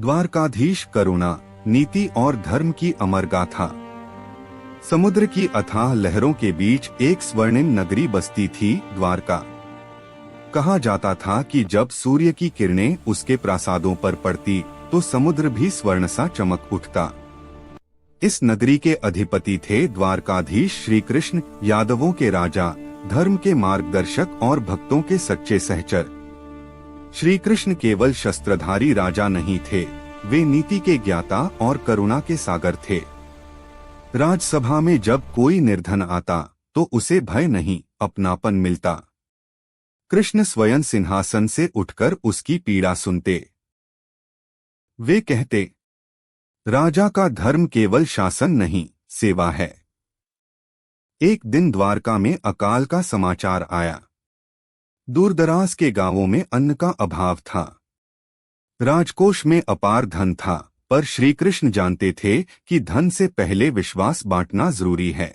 द्वारकाधीश करुणा, नीति और धर्म की अमर गाथा। समुद्र की अथाह लहरों के बीच एक स्वर्णिम नगरी बसती थी, द्वारका। कहा जाता था कि जब सूर्य की किरणें उसके प्रासादों पर पड़ती तो समुद्र भी स्वर्ण सा चमक उठता। इस नगरी के अधिपति थे द्वारकाधीश श्री कृष्ण, यादवों के राजा, धर्म के मार्गदर्शक और भक्तों के सच्चे सहचर। श्री कृष्ण केवल शस्त्रधारी राजा नहीं थे, वे नीति के ज्ञाता और करुणा के सागर थे। राजसभा में जब कोई निर्धन आता तो उसे भय नहीं, अपनापन मिलता। कृष्ण स्वयं सिंहासन से उठकर उसकी पीड़ा सुनते। वे कहते, राजा का धर्म केवल शासन नहीं, सेवा है। एक दिन द्वारका में अकाल का समाचार आया। दूरदराज के गांवों में अन्न का अभाव था। राजकोष में अपार धन था, पर श्री कृष्ण जानते थे कि धन से पहले विश्वास बांटना जरूरी है।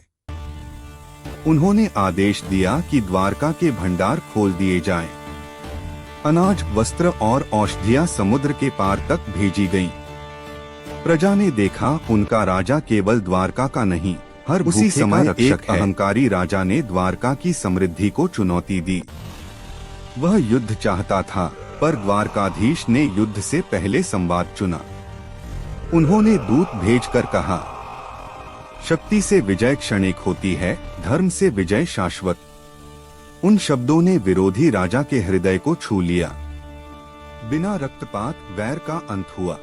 उन्होंने आदेश दिया कि द्वारका के भंडार खोल दिए जाएं। अनाज, वस्त्र और औषधियां समुद्र के पार तक भेजी गईं। प्रजा ने देखा, उनका राजा केवल द्वारका का नहीं, हर उसी समय एक अहंकारी राजा ने द्वारका की समृद्धि को चुनौती दी। वह युद्ध चाहता था, पर द्वारकाधीश ने युद्ध से पहले संवाद चुना। उन्होंने दूत भेजकर कहा, शक्ति से विजय क्षणिक होती है, धर्म से विजय शाश्वत। उन शब्दों ने विरोधी राजा के हृदय को छू लिया। बिना रक्तपात वैर का अंत हुआ।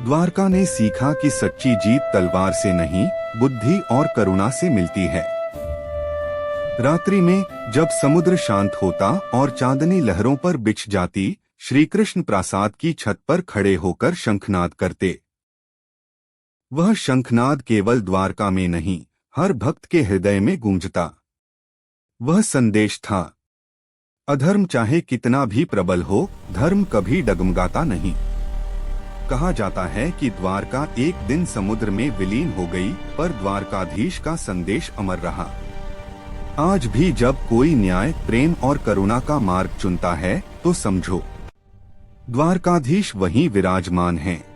द्वारका ने सीखा कि सच्ची जीत तलवार से नहीं, बुद्धि और करुणा से मिलती है। रात्रि में जब समुद्र शांत होता और चांदनी लहरों पर बिछ जाती, श्री कृष्ण प्रासाद की छत पर खड़े होकर शंखनाद करते। वह शंखनाद केवल द्वारका में नहीं, हर भक्त के हृदय में गूंजता। वह संदेश था, अधर्म चाहे कितना भी प्रबल हो, धर्म कभी डगमगाता नहीं। कहा जाता है कि द्वारका एक दिन समुद्र में विलीन हो गई, पर द्वारकाधीश का संदेश अमर रहा। आज भी जब कोई न्याय, प्रेम और करुणा का मार्ग चुनता है तो समझो, द्वारकाधीश वहीं विराजमान हैं।